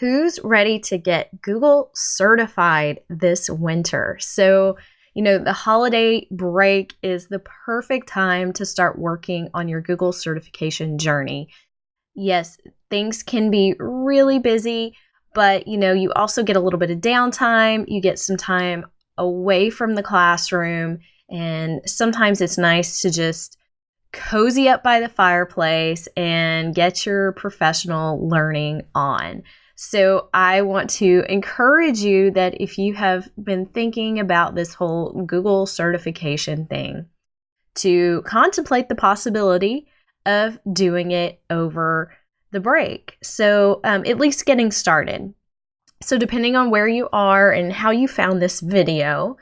who's ready to get Google certified this winter? So, the holiday break is the perfect time to start working on your Google certification journey. Yes, things can be really busy, but you also get a little bit of downtime. You get some time away from the classroom, and sometimes it's nice to just cozy up by the fireplace and get your professional learning on. So I want to encourage you that if you have been thinking about this whole Google certification thing, to contemplate the possibility of doing it over the break. So at least getting started. So depending on where you are and how you found this video,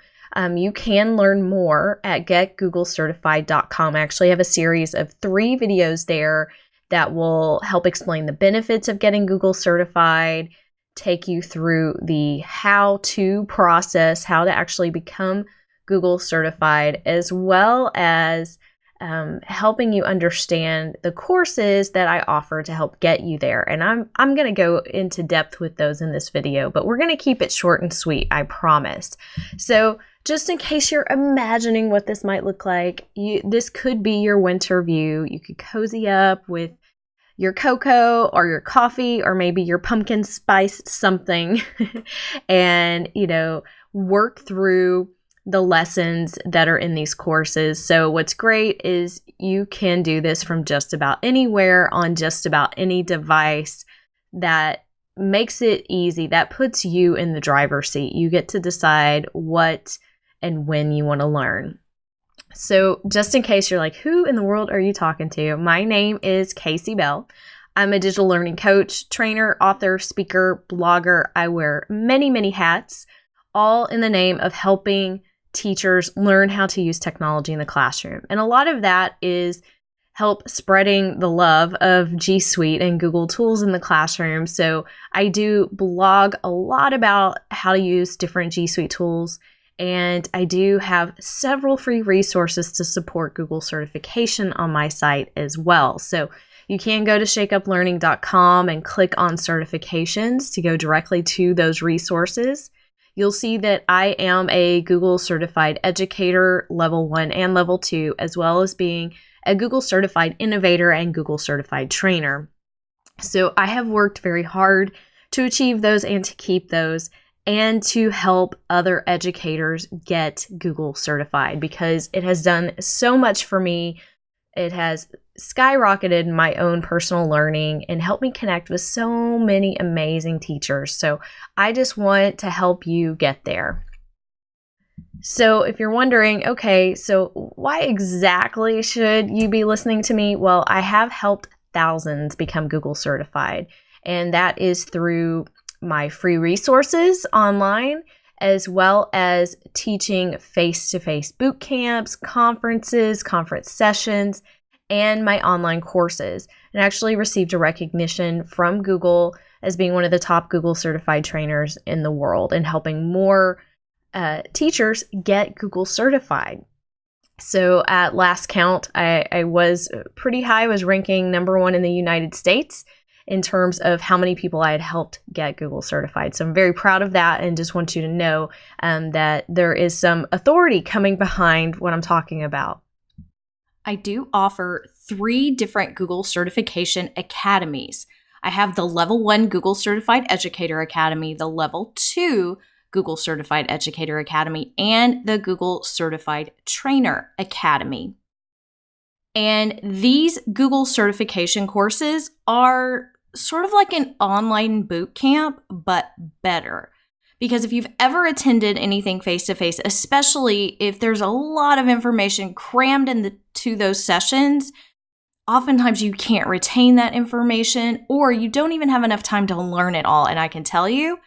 you can learn more at getgooglecertified.com. I actually have a series of 3 videos there that will help explain the benefits of getting Google certified, take you through the how-to process, how to actually become Google certified, as well as helping you understand the courses that I offer to help get you there. And I'm going to go into depth with those in this video, but we're going to keep it short and sweet, I promise. So just in case you're imagining what this might look like, this could be your winter view. You could cozy up with your cocoa or your coffee or maybe your pumpkin spice something and, work through the lessons that are in these courses. So what's great is you can do this from just about anywhere on just about any device. That makes it easy. That puts you in the driver's seat. You get to decide what and when you want to learn. So just in case you're like, who in the world are you talking to? My name is Casey Bell. I'm a digital learning coach, trainer, author, speaker, blogger. I wear many, many hats, all in the name of helping teachers learn how to use technology in the classroom. And a lot of that is help spreading the love of G Suite and Google tools in the classroom. So I do blog a lot about how to use different G Suite tools. And I do have several free resources to support Google certification on my site as well. So you can go to shakeuplearning.com and click on certifications to go directly to those resources. You'll see that I am a Google certified educator, level 1 and level 2, as well as being a Google certified innovator and Google certified trainer. So I have worked very hard to achieve those and to keep those, and to help other educators get Google certified, because it has done so much for me. It has skyrocketed my own personal learning and helped me connect with so many amazing teachers. So I just want to help you get there. So if you're wondering, okay, so why exactly should you be listening to me? Well, I have helped thousands become Google certified, and that is through my free resources online, as well as teaching face-to-face boot camps, conferences, conference sessions, and my online courses. And actually received a recognition from Google as being one of the top Google certified trainers in the world and helping more teachers get Google certified. So at last count, I was pretty high. I was ranking number 1 in the United States in terms of how many people I had helped get Google certified. So I'm very proud of that, and just want you to know that there is some authority coming behind what I'm talking about. I do offer 3 different Google certification academies. I have the level 1 Google Certified Educator Academy, the level 2 Google Certified Educator Academy, and the Google Certified Trainer Academy. And these Google certification courses are sort of like an online boot camp, but better. Because if you've ever attended anything face-to-face, especially if there's a lot of information crammed into those sessions, oftentimes you can't retain that information, or you don't even have enough time to learn it all. And I can tell you,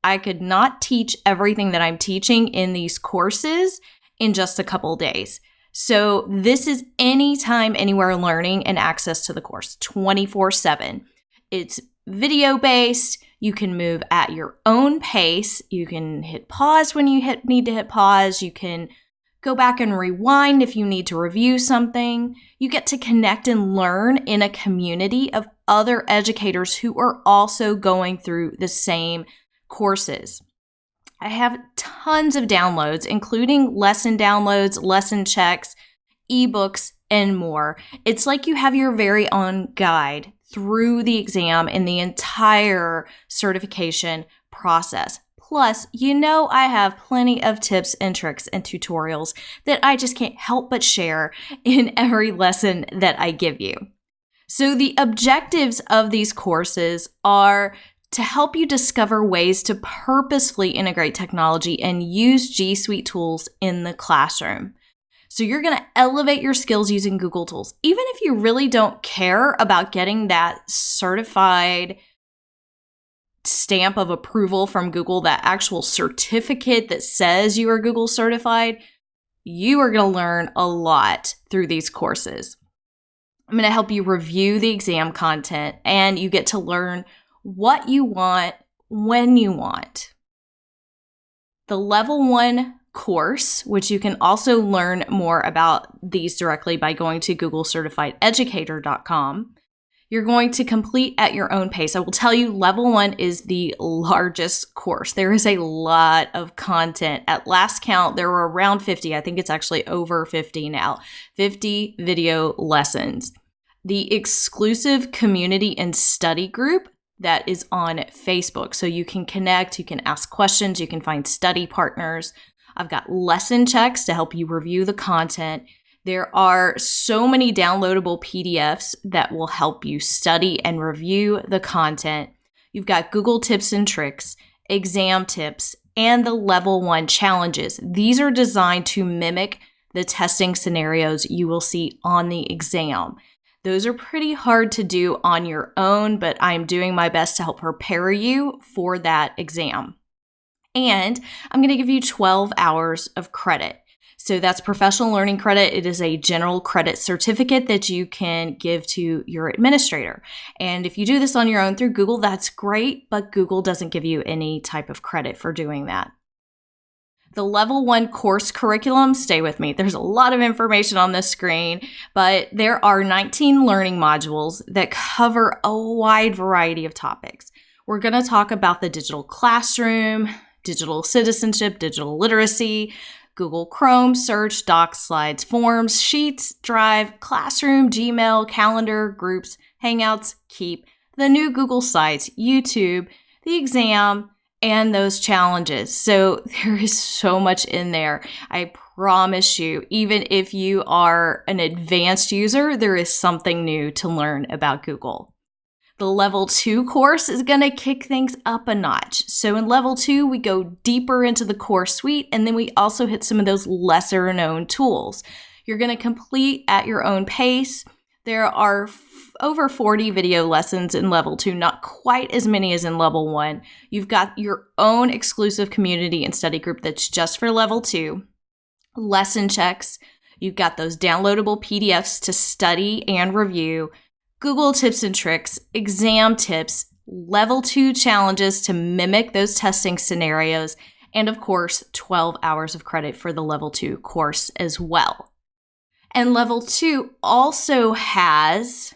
I could not teach everything that I'm teaching in these courses in just a couple days. So this is anytime, anywhere learning and access to the course 24/7. It's video-based. You can move at your own pace. You can hit pause when you need to hit pause. You can go back and rewind if you need to review something. You get to connect and learn in a community of other educators who are also going through the same courses. I have tons of downloads, including lesson downloads, lesson checks, ebooks, and more. It's like you have your very own guide through the exam and the entire certification process. Plus, I have plenty of tips and tricks and tutorials that I just can't help but share in every lesson that I give you. So the objectives of these courses are to help you discover ways to purposefully integrate technology and use G Suite tools in the classroom. So you're going to elevate your skills using Google tools. Even if you really don't care about getting that certified stamp of approval from Google, that actual certificate that says you are Google certified, you are going to learn a lot through these courses. I'm going to help you review the exam content, and you get to learn what you want when you want. The Level 1 course, which you can also learn more about these directly by going to googlecertifiededucator.com. You're going to complete at your own pace. I will tell you, Level 1 is the largest course. There is a lot of content. At last count, there were around 50. I think it's actually over 50 now. 50 video lessons. The exclusive community and study group that is on Facebook. So you can connect, you can ask questions, you can find study partners. I've got lesson checks to help you review the content. There are so many downloadable PDFs that will help you study and review the content. You've got Google tips and tricks, exam tips, and the Level 1 challenges. These are designed to mimic the testing scenarios you will see on the exam. Those are pretty hard to do on your own, but I'm doing my best to help prepare you for that exam. And I'm going to give you 12 hours of credit. So that's professional learning credit. It is a general credit certificate that you can give to your administrator. And if you do this on your own through Google, that's great, but Google doesn't give you any type of credit for doing that. The Level 1 course curriculum, stay with me. There's a lot of information on this screen, but there are 19 learning modules that cover a wide variety of topics. We're going to talk about the digital classroom, digital citizenship, digital literacy, Google Chrome, search, docs, slides, forms, sheets, Drive, Classroom, Gmail, Calendar, Groups, Hangouts, Keep, the new Google Sites, YouTube, the exam, and those challenges. So there is so much in there. I promise you, even if you are an advanced user, there is something new to learn about Google. The Level 2 course is going to kick things up a notch. So in Level 2, we go deeper into the core suite, and then we also hit some of those lesser known tools. You're going to complete at your own pace. There are over 40 video lessons in Level 2, not quite as many as in Level 1. You've got your own exclusive community and study group that's just for Level 2. Lesson checks. You've got those downloadable PDFs to study and review. Google tips and tricks, exam tips, Level 2 challenges to mimic those testing scenarios, and of course, 12 hours of credit for the Level 2 course as well. And Level 2 also has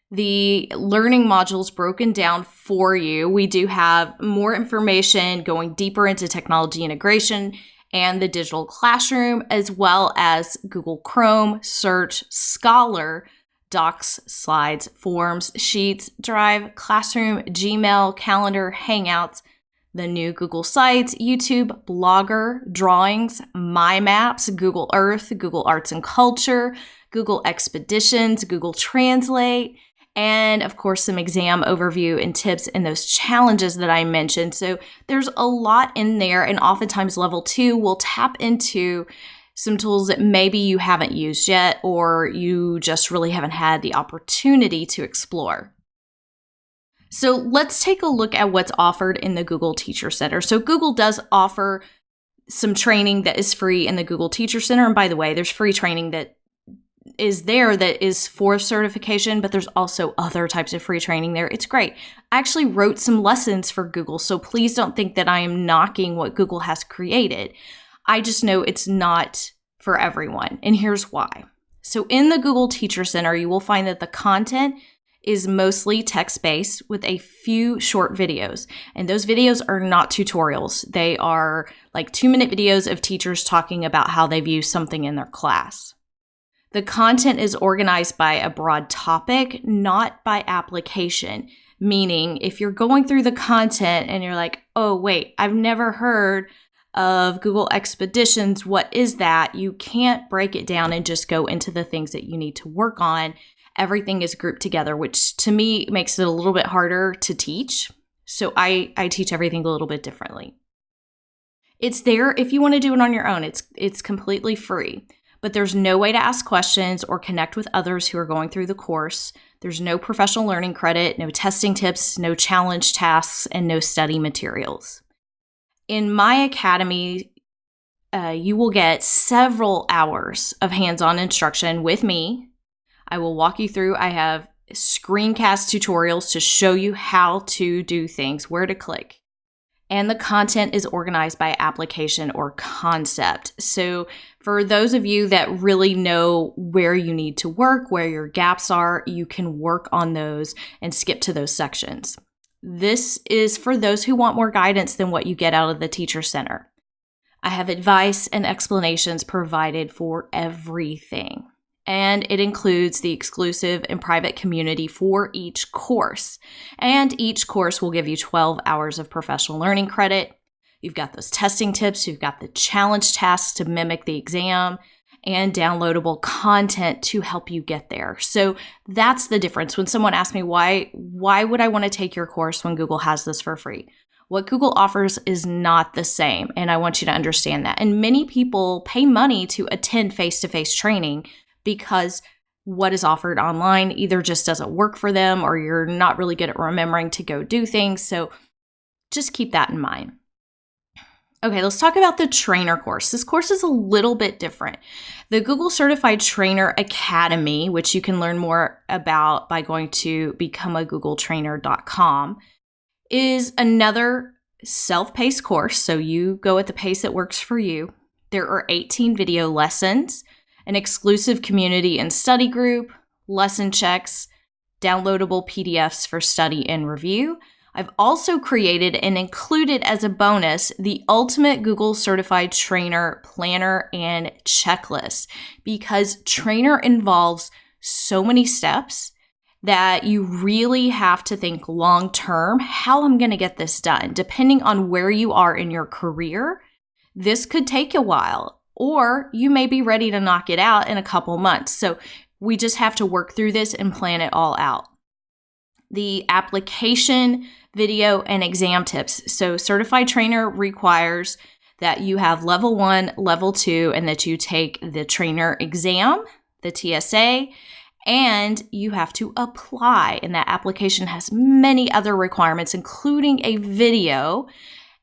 the learning modules broken down for you. We do have more information going deeper into technology integration and the digital classroom, as well as Google Chrome, Search, Scholar, Docs, Slides, Forms, Sheets, Drive, Classroom, Gmail, Calendar, Hangouts, the new Google Sites, YouTube, Blogger, Drawings, My Maps, Google Earth, Google Arts and Culture, Google Expeditions, Google Translate, and of course some exam overview and tips and those challenges that I mentioned. So there's a lot in there, and oftentimes Level 2 will tap into some tools that maybe you haven't used yet, or you just really haven't had the opportunity to explore. So let's take a look at what's offered in the Google Teacher Center. So Google does offer some training that is free in the Google Teacher Center. And by the way, there's free training that is there that is for certification, but there's also other types of free training there. It's great. I actually wrote some lessons for Google, so please don't think that I am knocking what Google has created. I just know it's not for everyone, and here's why. So in the Google Teacher Center, you will find that the content is mostly text-based with a few short videos. And those videos are not tutorials. They are like 2-minute videos of teachers talking about how they've used something in their class. The content is organized by a broad topic, not by application. Meaning, if you're going through the content and you're like, oh, wait, I've never heard of Google Expeditions, what is that? You can't break it down and just go into the things that you need to work on. Everything is grouped together, which to me makes it a little bit harder to teach. So I teach everything a little bit differently. It's there if you want to do it on your own. It's completely free, but there's no way to ask questions or connect with others who are going through the course. There's no professional learning credit, no testing tips, no challenge tasks, and no study materials. In my academy, you will get several hours of hands-on instruction with me. I will walk you through. I have screencast tutorials to show you how to do things, where to click. And the content is organized by application or concept. So for those of you that really know where you need to work, where your gaps are, you can work on those and skip to those sections. This is for those who want more guidance than what you get out of the Teacher Center. I have advice and explanations provided for everything. And it includes the exclusive and private community for each course. And each course will give you 12 hours of professional learning credit. You've got those testing tips, you've got the challenge tasks to mimic the exam, and downloadable content to help you get there. So that's the difference. When someone asks me, why would I want to take your course when Google has this for free? What Google offers is not the same, and I want you to understand that. And many people pay money to attend face-to-face training because what is offered online either just doesn't work for them or you're not really good at remembering to go do things. So just keep that in mind. Okay, let's talk about the trainer course. This course is a little bit different. The Google Certified Trainer Academy, which you can learn more about by going to becomeagoogletrainer.com, is another self-paced course. So you go at the pace that works for you. There are 18 video lessons, an exclusive community and study group, lesson checks, downloadable PDFs for study and review. I've also created and included as a bonus the ultimate Google Certified Trainer planner and checklist, because trainer involves so many steps that you really have to think long term, how I'm going to get this done. Depending on where you are in your career, this could take a while. Or you may be ready to knock it out in a couple months. So we just have to work through this and plan it all out. The application, video, and exam tips. So Certified Trainer requires that you have level 1, level 2, and that you take the trainer exam, the TSA, and you have to apply. And that application has many other requirements, including a video.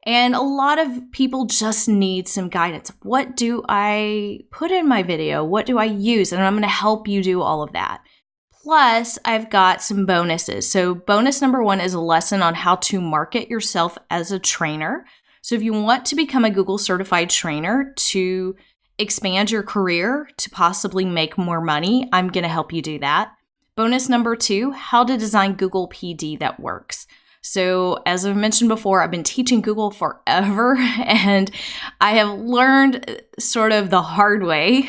And a lot of people just need some guidance. What do I put in my video? What do I use? And I'm going to help you do all of that. Plus, I've got some bonuses. So bonus number 1 is a lesson on how to market yourself as a trainer. So if you want to become a Google Certified Trainer to expand your career, to possibly make more money, I'm going to help you do that. Bonus number 2, how to design Google PD that works. So as I've mentioned before, I've been teaching Google forever, and I have learned sort of the hard way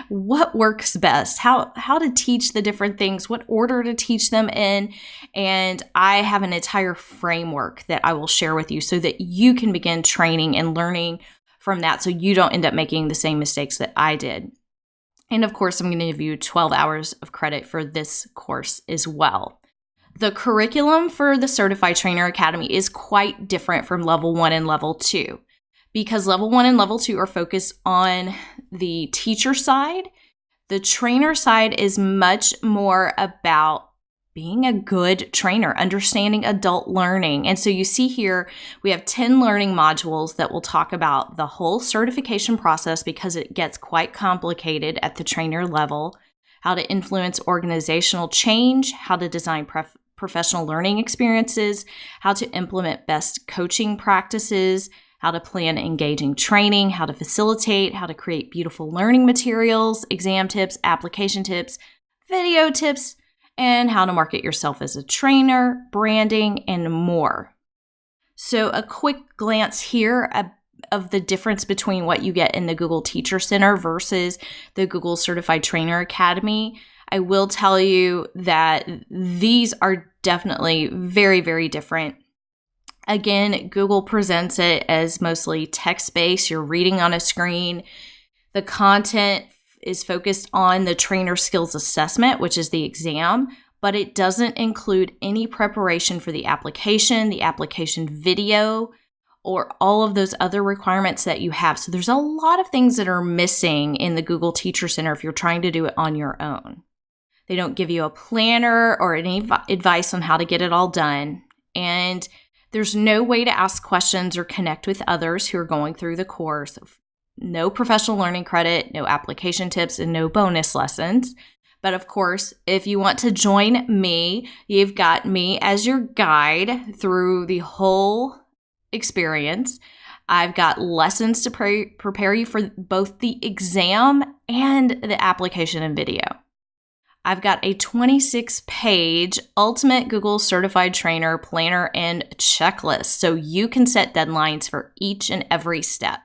what works best, how to teach the different things, what order to teach them in, and I have an entire framework that I will share with you so that you can begin training and learning from that so you don't end up making the same mistakes that I did. And of course, I'm going to give you 12 hours of credit for this course as well. The curriculum for the Certified Trainer Academy is quite different from level 1 and level 2 because level 1 and level 2 are focused on the teacher side. The trainer side is much more about being a good trainer, understanding adult learning. And so you see here, we have 10 learning modules that will talk about the whole certification process because it gets quite complicated at the trainer level, how to influence organizational change, how to design professional learning experiences, how to implement best coaching practices, how to plan engaging training, how to facilitate, how to create beautiful learning materials, exam tips, application tips, video tips, and how to market yourself as a trainer, branding, and more. So a quick glance here of the difference between what you get in the Google Teacher Center versus the Google Certified Trainer Academy. I will tell you that these are definitely very, very different. Again, Google presents it as mostly text-based. You're reading on a screen. The content is focused on the trainer skills assessment, which is the exam, but it doesn't include any preparation for the application video, or all of those other requirements that you have. So there's a lot of things that are missing in the Google Teacher Center if you're trying to do it on your own. They don't give you a planner or any advice on how to get it all done. And there's no way to ask questions or connect with others who are going through the course. No professional learning credit, no application tips, and no bonus lessons. But of course, if you want to join me, you've got me as your guide through the whole experience. I've got lessons to prepare you for both the exam and the application and video. I've got a 26-page Ultimate Google Certified Trainer Planner and Checklist, so you can set deadlines for each and every step.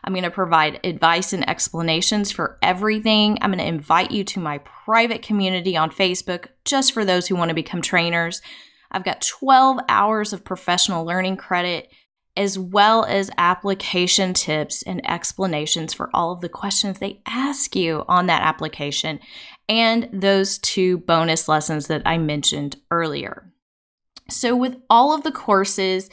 I'm going to provide advice and explanations for everything. I'm going to invite you to my private community on Facebook just for those who want to become trainers. I've got 12 hours of professional learning credit, as well as application tips and explanations for all of the questions they ask you on that application, and those 2 bonus lessons that I mentioned earlier. So with all of the courses,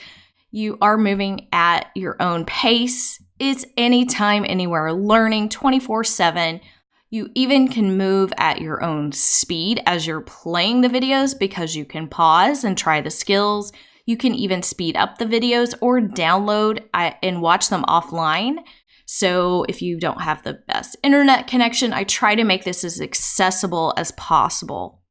you are moving at your own pace. It's anytime, anywhere learning 24/7. You even can move at your own speed as you're playing the videos because you can pause and try the skills. You can even speed up the videos or download and watch them offline. So if you don't have the best internet connection, I try to make this as accessible as possible.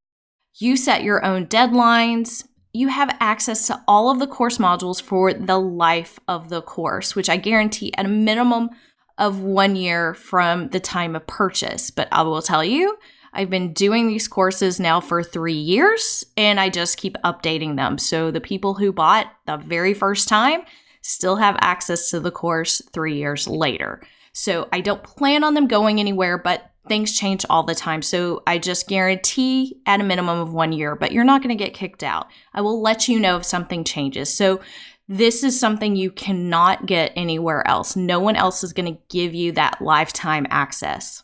You set your own deadlines. You have access to all of the course modules for the life of the course, which I guarantee at a minimum of 1 year from the time of purchase. But I will tell you, I've been doing these courses now for 3 years, and I just keep updating them. So the people who bought the very first time still have access to the course 3 years later. So I don't plan on them going anywhere, but things change all the time. So I just guarantee at a minimum of 1 year, but you're not going to get kicked out. I will let you know if something changes. So this is something you cannot get anywhere else. No one else is going to give you that lifetime access.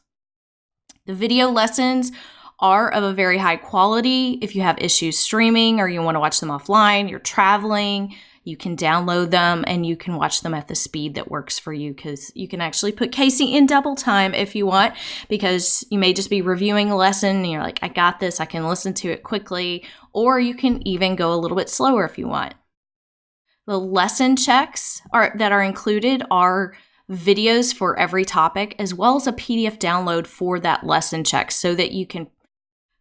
The video lessons are of a very high quality. If you have issues streaming or you want to watch them offline, you're traveling, you can download them and you can watch them at the speed that works for you, because you can actually put Casey in double time if you want, because you may just be reviewing a lesson and you're like, I got this, I can listen to it quickly, or you can even go a little bit slower if you want. The lesson checks that are included are videos for every topic, as well as a PDF download for that lesson check so that you can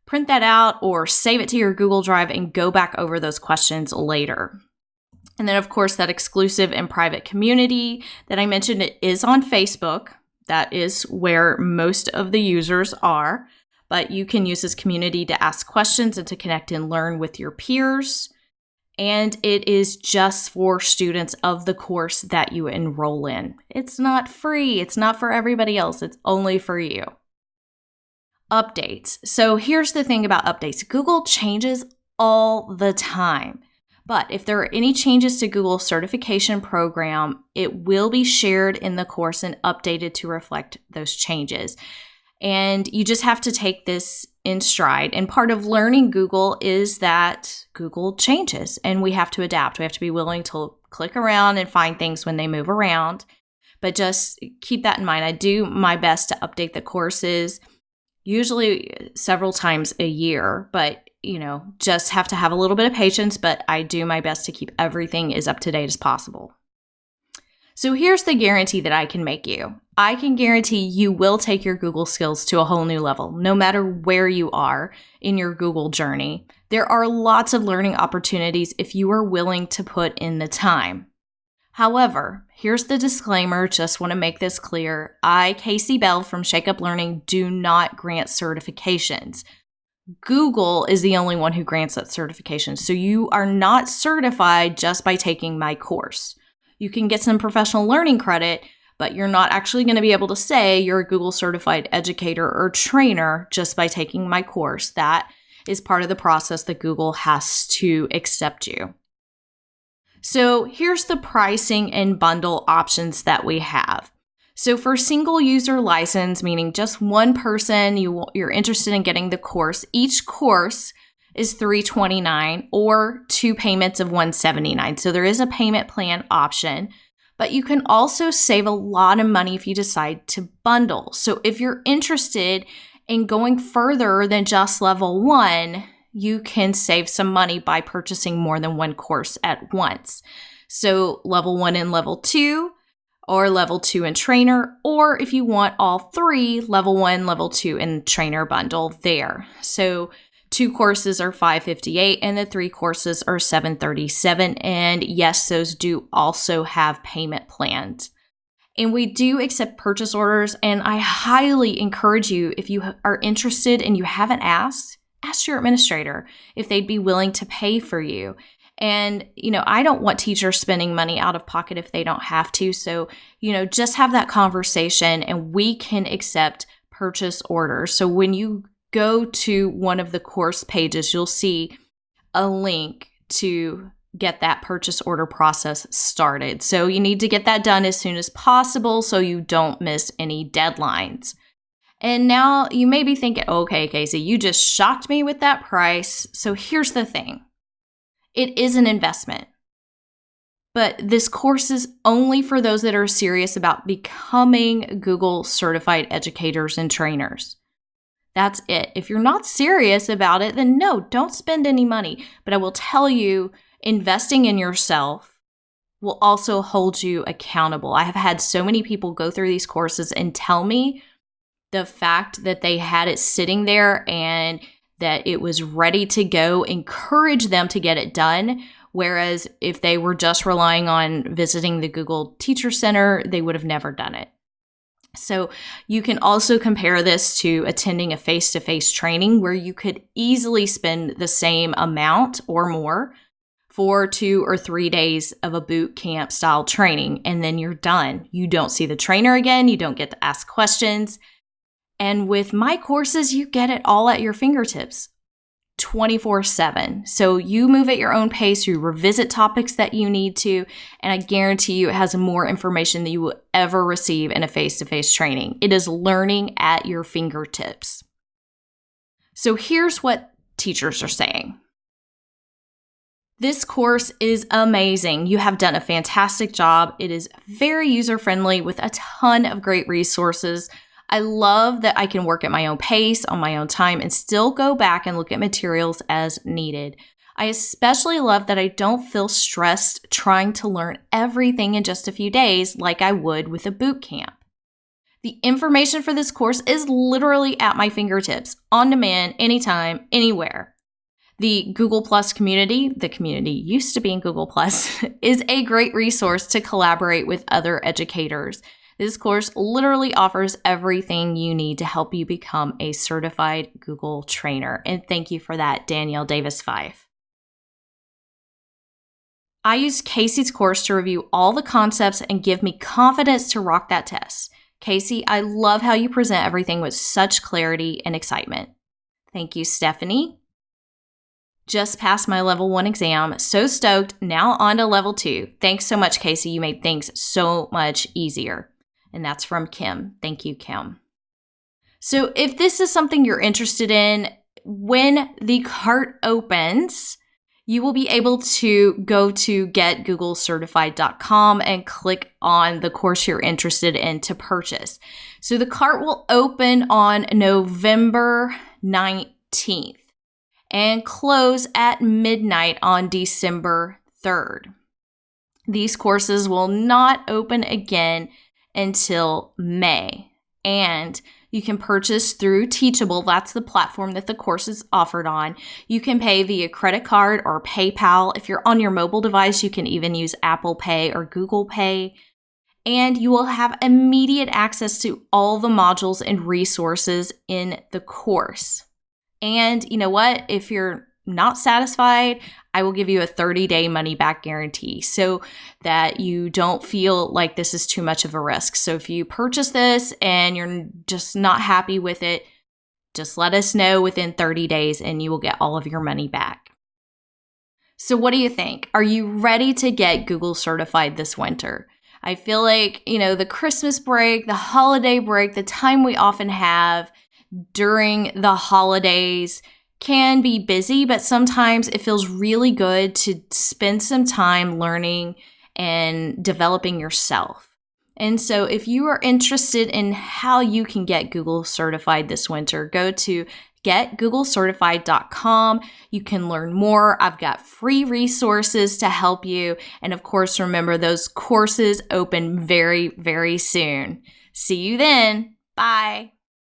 print that out or save it to your Google Drive and go back over those questions later. And then, of course, that exclusive and private community that I mentioned, it is on Facebook. That is where most of the users are. But you can use this community to ask questions and to connect and learn with your peers. And it is just for students of the course that you enroll in. It's not free. It's not for everybody else. It's only for you. Updates. So here's the thing about updates. Google changes all the time. But if there are any changes to Google's certification program, it will be shared in the course and updated to reflect those changes. And you just have to take this in stride. And part of learning Google is that Google changes and we have to adapt. We have to be willing to click around and find things when they move around. But just keep that in mind. I do my best to update the courses, usually several times a year, but just have to have a little bit of patience, but I do my best to keep everything as up to date as possible. So here's the guarantee that I can make you. I can guarantee you will take your Google skills to a whole new level, no matter where you are in your Google journey. There are lots of learning opportunities if you are willing to put in the time. However, here's the disclaimer, just want to make this clear. I, Casey Bell from Shake Up Learning, do not grant certifications. Google is the only one who grants that certification. So you are not certified just by taking my course. You can get some professional learning credit, but you're not actually going to be able to say you're a Google certified educator or trainer just by taking my course. That is part of the process that Google has to accept you. So here's the pricing and bundle options that we have. So for single user license, meaning just one person, you're interested in getting the course, each course is $329 or 2 payments of $179. So there is a payment plan option, but you can also save a lot of money if you decide to bundle. So if you're interested in going further than just level 1, you can save some money by purchasing more than one course at once. So level 1 and level 2, or level 2 and trainer, or if you want all 3, level 1, level 2, and trainer bundle there. So 2 courses are $558 and the 3 courses are $737. And yes, those do also have payment plans. And we do accept purchase orders, and I highly encourage you, if you are interested and you haven't ask your administrator if they'd be willing to pay for you. And, I don't want teachers spending money out of pocket if they don't have to. So, just have that conversation and we can accept purchase orders. So when you go to one of the course pages, you'll see a link to get that purchase order process started. So you need to get that done as soon as possible so you don't miss any deadlines. And now you may be thinking, okay, Casey, you just shocked me with that price. So here's the thing. It is an investment, but this course is only for those that are serious about becoming Google certified educators and trainers. That's it. If you're not serious about it, then no, don't spend any money. But I will tell you, investing in yourself will also hold you accountable. I have had so many people go through these courses and tell me the fact that they had it sitting there and that it was ready to go, encourage them to get it done. Whereas if they were just relying on visiting the Google Teacher Center, they would have never done it. So you can also compare this to attending a face-to-face training where you could easily spend the same amount or more for 2 or 3 days of a boot camp style training, and then you're done. You don't see the trainer again. You don't get to ask questions. And with my courses, you get it all at your fingertips 24/7. So you move at your own pace, you revisit topics that you need to, and I guarantee you it has more information than you will ever receive in a face-to-face training. It is learning at your fingertips. So here's what teachers are saying. This course is amazing. You have done a fantastic job. It is very user-friendly with a ton of great resources. I love that I can work at my own pace, on my own time, and still go back and look at materials as needed. I especially love that I don't feel stressed trying to learn everything in just a few days like I would with a boot camp. The information for this course is literally at my fingertips, on demand, anytime, anywhere. The Google Plus community, the community used to be in Google Plus, is a great resource to collaborate with other educators. This course literally offers everything you need to help you become a certified Google trainer. And thank you for that, Danielle Davis-Fife. I used Casey's course to review all the concepts and give me confidence to rock that test. Casey, I love how you present everything with such clarity and excitement. Thank you, Stephanie. Just passed my level 1 exam. So stoked. Now on to level 2. Thanks so much, Casey. You made things so much easier. And that's from Kim. Thank you, Kim. So if this is something you're interested in, when the cart opens, you will be able to go to getgooglecertified.com and click on the course you're interested in to purchase. So the cart will open on November 19th and close at midnight on December 3rd. These courses will not open again until May. And You can purchase through Teachable. That's the platform that the course is offered on. You can pay via credit card or PayPal. If you're on your mobile device, you can even use Apple Pay or Google Pay. And you will have immediate access to all the modules and resources in the course. And you know what? If you're not satisfied, I will give you a 30-day money-back guarantee so that you don't feel like this is too much of a risk. So if you purchase this and you're just not happy with it, just let us know within 30 days and you will get all of your money back. So what do you think? Are you ready to get Google certified this winter? I feel like, the Christmas break, the holiday break, the time we often have during the holidays can be busy, but sometimes it feels really good to spend some time learning and developing yourself. And so if you are interested in how you can get Google certified this winter, go to getgooglecertified.com. You can learn more. I've got free resources to help you. And of course, remember those courses open very, very soon. See you then. Bye.